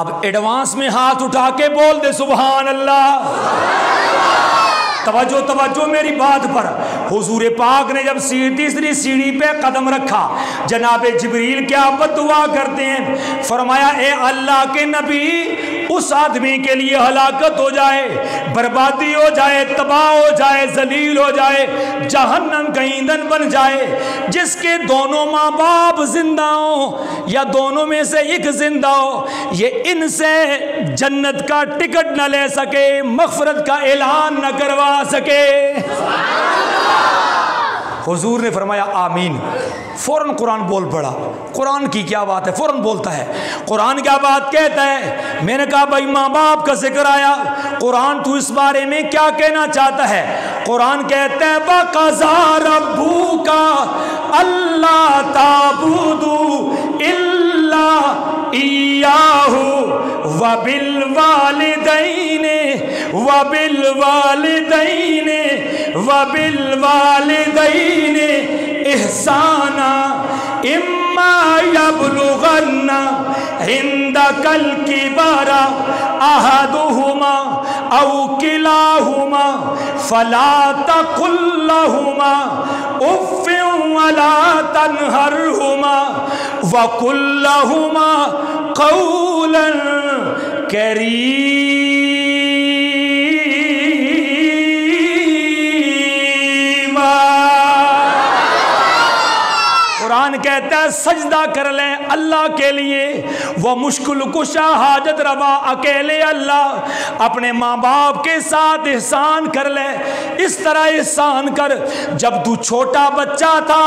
اب ایڈوانس میں ہاتھ اٹھا کے بول دے سبحان اللہ۔ توجہ توجہ میری بات پر۔ حضور پاک نے جب تیسری سیڑھی پہ قدم رکھا، جناب جبریل کیا دعا کرتے ہیں؟ فرمایا اے اللہ کے نبی، اس آدمی کے لیے ہلاکت ہو جائے، بربادی ہو جائے، تباہ ہو جائے، ذلیل ہو جائے، جہنم کا ایندھن بن جائے، جس کے دونوں ماں باپ زندہ ہوں یا دونوں میں سے ایک زندہ ہو، یہ ان سے جنت کا ٹکٹ نہ لے سکے، مغفرت کا اعلان نہ کروا سکے۔ حضور نے فرمایا آمین۔ فوراً قرآن بول پڑا۔ قرآن کی کیا بات ہے، فوراً بولتا ہے۔ قرآن کیا بات کہتا ہے؟ میں نے کہا بھائی ماں باپ کا ذکر آیا، قرآن تو اس بارے میں کیا کہنا چاہتا ہے؟ قرآن کہتا ہے وَقَضَىٰ رَبُّكَ أَلَّا تَعْبُدُوا إِلَّا إِيَّاهُ وَبِالْوَالِدَيْنِ إِحْسَانًا إِمَّا يَبْلُغَنَّ عِندَكَ الْكِبَرَ أَحَدُهُمَا أَوْ كِلَاهُمَا فَلَا تَقُل لَّهُمَا أُفٍّ وَلَا تَنْهَرْهُمَا وَقُل لَّهُمَا قَوْلًا كَرِيمًا۔ قرآن کہتا ہے سجدہ کر لیں اللہ کے لیے، وہ مشکل کشا حاجت روا اکیلے اللہ۔ اپنے ماں باپ کے ساتھ احسان کر لے، اس طرح احسان کر جب تو چھوٹا بچہ تھا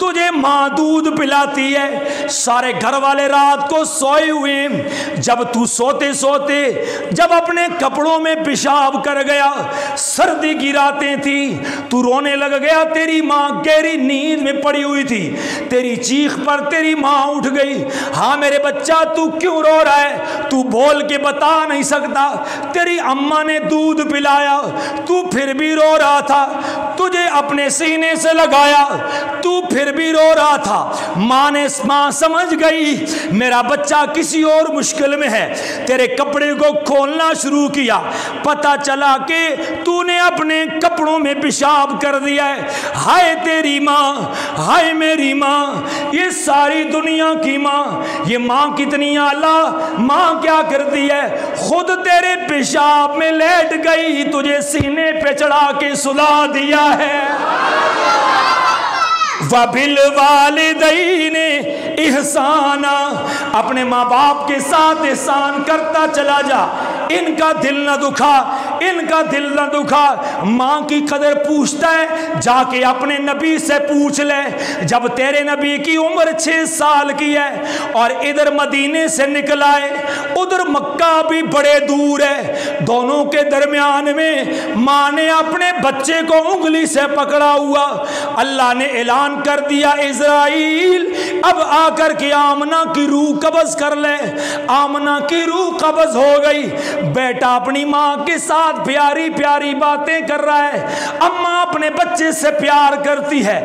تجھے ماں دودھ پلاتی ہے، سارے گھر والے رات کو سوئے ہوئے، جب تو سوتے سوتے جب اپنے کپڑوں میں پیشاب کر گیا، سردی کی راتیں تھی، تو رونے لگ گیا، تیری ماں گہری نیند میں پڑی ہوئی تھی، تیری چیخ پر تیری ماں اٹھ گئی، ہاں میرے بچہ تو کیوں رو رہا ہے؟ تو بول کے بتا نہیں سکتا، تیری اماں نے دودھ پلایا، تو پھر بھی رو رہا تھا، تجھے اپنے سینے سے لگایا، تو پھر بھی رو رہا تھا، ماں سمجھ گئی میرا بچہ کسی اور مشکل میں ہے، تیرے کپڑے کو کھولنا شروع کیا، پتہ چلا کہ تو نے اپنے کپڑوں میں پیشاب کر دیا ہے، ہائے تیری ماں، ہائے میری ماں، یہ ساری دنیا کی ماں، یہ ماں کتنی اعلیٰ، ماں کیا کرتی ہے، خود تیرے پیشاب میں لیٹ گئی، تجھے سینے پہ چڑھا کے سلا دیا ہے۔ وَبِالْوَالِدَيْنِ إِحْسَانًا، اپنے ماں باپ کے ساتھ احسان کرتا چلا جا، ان کا دل نہ دکھا، ان کا دل نہ دکھا۔ ماں کی قدر پوچھتا ہے جا کے اپنے نبی سے پوچھ لے، جب تیرے نبی کی عمر 6 سال کی ہے اور ادھر مدینے سے نکلا ہے، ادھر مکہ بھی بڑے دور ہے، دونوں کے درمیان میں ماں نے اپنے بچے کو انگلی سے پکڑا ہوا، اللہ نے اعلان کر دیا عزرائیل اب آ کر کے آمنہ کی روح قبض کر لے۔ آمنہ کی روح قبض ہو گئی، بیٹا اپنی ماں کے ساتھ پیاری پیاری باتیں کر رہا ہے، اماں اپنے بچے سے پیار کرتی ہے،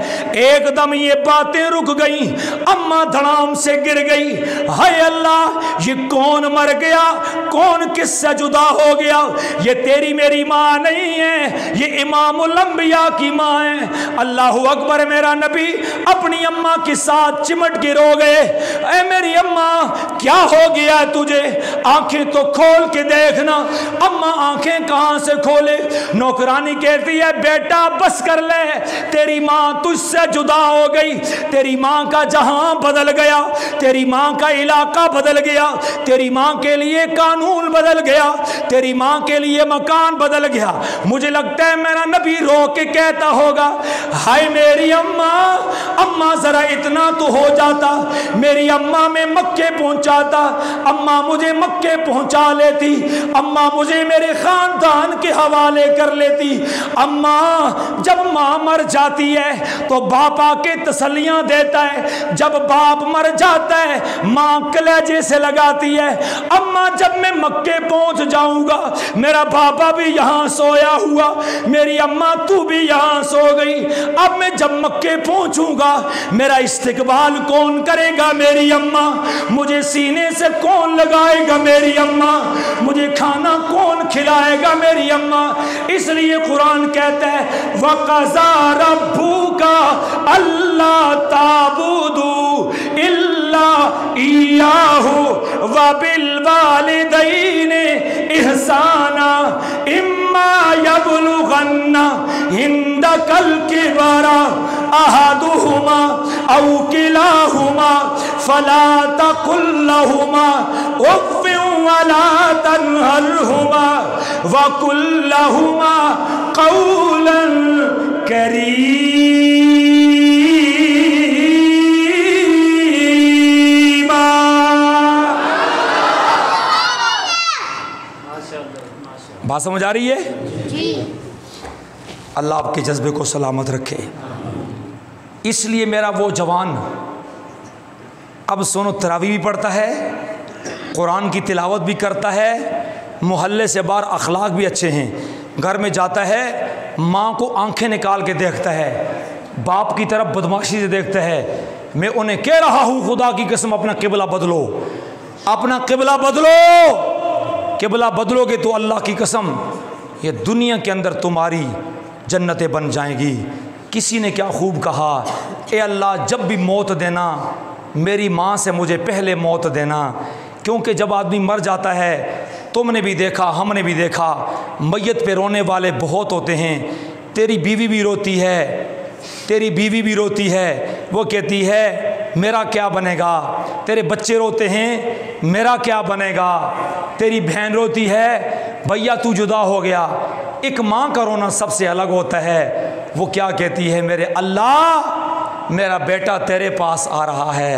ایک دم یہ باتیں رک گئیں، اماں دھڑام سے گر گئی، ہائے اللہ یہ کون مر گیا، کون کس سے جدا ہو گیا، یہ تیری میری ماں نہیں ہے، یہ امام الانبیاء کی ماں ہے۔ اللہ اکبر، میرا نبی اپنی اماں کے ساتھ چمٹ کے رو گئے، اے میری اماں کیا ہو گیا تجھے، آنکھیں تو کھول کے دیکھنا۔ اماں آنکھیں کہاں سے کھولے، نوکرانی کہتی ہے بیٹا بس کر لے، تیری ماں تجھ سے جدا ہو گئی، تیری ماں کا جہاں بدل گیا، تیری ماں کا علاقہ بدل گیا، تیری ماں کے لیے قانون بدل گیا، تیری ماں کے لیے مکان بدل گیا۔ مجھے لگتا ہے میرا نبی رو کے کہتا ہوگا ہائے میری اماں، اماں ذرا اتنا تو ہو جاتا، میری اماں میں مکے پہنچاتا، اماں مجھے مکے پہنچا لیتی، اماں مجھے میرے خان نادان کے حوالے کر لیتی۔ اماں جب ماں مر جاتی ہے تو باپ آ کے تسلیاں دیتا ہے، جب باپ مر جاتا ہے ماں کلیجے سے لگاتی ہے، اماں جب میں مکے پہنچ جاؤں گا میرا بابا بھی یہاں سویا ہوا، میری اماں تو بھی یہاں سو گئی، اب میں جب مکے پہنچوں گا میرا استقبال کون کرے گا؟ میری اماں۔ مجھے سینے سے کون لگائے گا؟ میری اماں۔ مجھے کھانا کون کھلائے گا؟ میری اماں۔ اس لیے قرآن کہتا ہے وَقَضَىٰ رَبُّكَ أَلَّا تَعْبُدُوا إِلَّا إِيَّاهُ وَبِالْوَالِدَيْنِ إِحْسَانًا إِمَّا يَبْلُغَنَّ عِندَكَ الْكِبَرَ أَحَدُهُمَا أَوْ كِلَاهُمَا فَلَا تَقُل لَّهُمَا أُفٍّ وَلَا تَنْهَرْهُمَا وَقُل لَّهُمَا قَوْلًا كَرِيمًا۔ بات سمجھ آ رہی ہے؟ جی۔ اللہ آپ کے جذبے کو سلامت رکھے۔ اس لیے میرا وہ جوان اب سنو تراویح بھی پڑھتا ہے، قرآن کی تلاوت بھی کرتا ہے، محلے سے باہر اخلاق بھی اچھے ہیں، گھر میں جاتا ہے ماں کو آنکھیں نکال کے دیکھتا ہے، باپ کی طرف بدماشی سے دیکھتا ہے۔ میں انہیں کہہ رہا ہوں خدا کی قسم اپنا قبلہ بدلو، اپنا قبلہ بدلو، قبلہ بدلو گے تو اللہ کی قسم یہ دنیا کے اندر تمہاری جنتیں بن جائیں گی۔ کسی نے کیا خوب کہا، اے اللہ جب بھی موت دینا میری ماں سے مجھے پہلے موت دینا، کیونکہ جب آدمی مر جاتا ہے تم نے بھی دیکھا ہم نے بھی دیکھا میت پہ رونے والے بہت ہوتے ہیں۔ تیری بیوی بھی روتی ہے، تیری بیوی بھی روتی ہے، وہ کہتی ہے میرا کیا بنے گا، تیرے بچے روتے ہیں میرا کیا بنے گا، تیری بہن روتی ہے بھیا تو جدا ہو گیا۔ ایک ماں کا رونا سب سے الگ ہوتا ہے، وہ کیا کہتی ہے میرے اللہ میرا بیٹا تیرے پاس آ رہا ہے،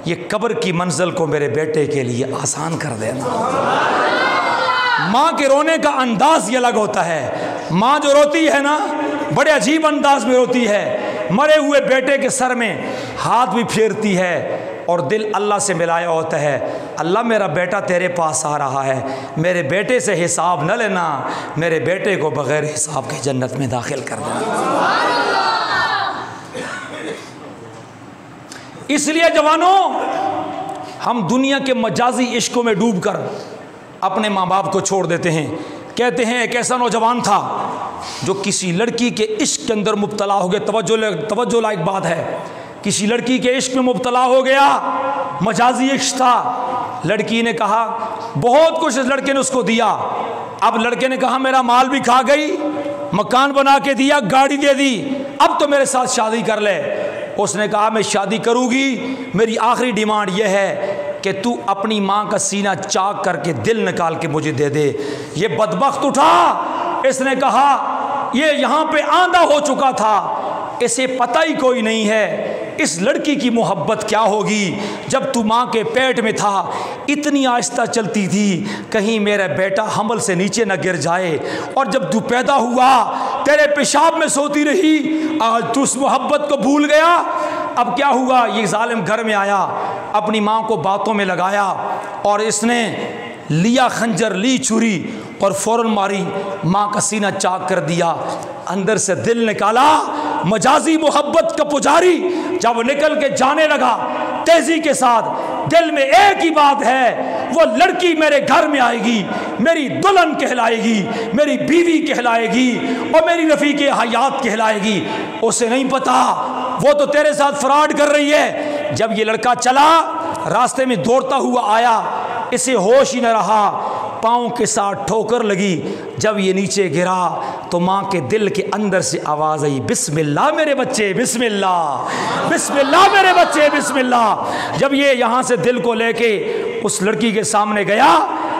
یہ قبر کی منزل کو میرے بیٹے کے لیے آسان کر دینا۔ ماں کے رونے کا انداز یہ الگ ہوتا ہے۔ ماں جو روتی ہے نا بڑے عجیب انداز میں روتی ہے، مرے ہوئے بیٹے کے سر میں ہاتھ بھی پھیرتی ہے اور دل اللہ سے ملایا ہوتا ہے، اللہ میرا بیٹا تیرے پاس آ رہا ہے، میرے بیٹے سے حساب نہ لینا، میرے بیٹے کو بغیر حساب کے جنت میں داخل کر دینا۔ اس لیے جوانوں ہم دنیا کے مجازی عشقوں میں ڈوب کر اپنے ماں باپ کو چھوڑ دیتے ہیں۔ کہتے ہیں ایک ایسا نوجوان تھا جو کسی لڑکی کے عشق کے اندر مبتلا ہو گیا، توجہ لائق بات ہے، کسی لڑکی کے عشق میں مبتلا ہو گیا، مجازی عشق تھا۔ لڑکی نے کہا بہت کچھ اس لڑکے نے اس کو دیا، اب لڑکے نے کہا میرا مال بھی کھا گئی، مکان بنا کے دیا، گاڑی دے دی، اب تو میرے ساتھ شادی کر لے۔ اس نے کہا میں شادی کروں گی، میری آخری ڈیمانڈ یہ ہے کہ تو اپنی ماں کا سینہ چاک کر کے دل نکال کے مجھے دے دے۔ یہ بدبخت اٹھا، اس نے کہا یہ یہاں پہ آندھا ہو چکا تھا، اسے پتہ ہی کوئی نہیں ہے اس لڑکی کی محبت کیا ہوگی۔ جب تو ماں کے پیٹ میں تھا اتنی آہستہ چلتی تھی کہیں میرا بیٹا حمل سے نیچے نہ گر جائے، اور جب تو پیدا ہوا تیرے پیشاب میں سوتی رہی، آج تو اس محبت کو بھول گیا۔ اب کیا ہوا، یہ ظالم گھر میں آیا، اپنی ماں کو باتوں میں لگایا اور اس نے لیا خنجر، لی چھری اور فوراً ماری، ماں کا سینہ چاک کر دیا، اندر سے دل نکالا۔ مجازی محبت کا پجاری جب نکل کے جانے لگا تیزی کے ساتھ، دل میں ایک ہی بات ہے، وہ لڑکی میرے گھر میں آئے گی، میری دلہن کہلائے گی، میری بیوی کہلائے گی اور میری رفیق حیات کہلائے گی۔ اسے نہیں پتا وہ تو تیرے ساتھ فراڈ کر رہی ہے۔ جب یہ لڑکا چلا راستے میں دوڑتا ہوا آیا، اسے ہوش ہی نہ رہا، پاؤں کے ساتھ ٹھوکر لگی، جب یہ نیچے گرا تو ماں کے دل کے اندر سے آواز آئی بسم اللہ میرے بچے، بسم اللہ، بسم اللہ میرے بچے، بسم اللہ۔ جب یہ یہاں سے دل کو لے کے اس لڑکی کے سامنے گیا،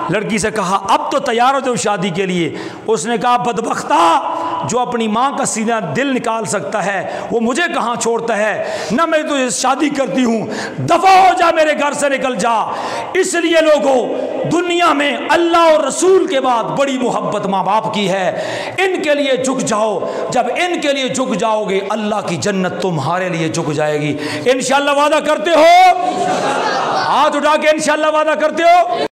لڑکی سے کہا اب تو تیار ہو جاؤ شادی کے لیے۔ اس نے کہا بدبختہ جو اپنی ماں کا سینہ دل نکال سکتا ہے وہ مجھے کہاں چھوڑتا ہے؟ نہ میں تجھے شادی کرتی ہوں، دفع ہو جا، میرے گھر سے نکل جا۔ اس لیے لوگوں، دنیا میں اللہ اور رسول کے بعد بڑی محبت ماں باپ کی ہے، ان کے لیے جھک جاؤ۔ جب ان کے لیے جھک جاؤ گے اللہ کی جنت تمہارے لیے جھک جائے گی۔ انشاءاللہ وعدہ کرتے ہو؟ ہاتھ اٹھا کے انشاءاللہ وعدہ کرتے ہو؟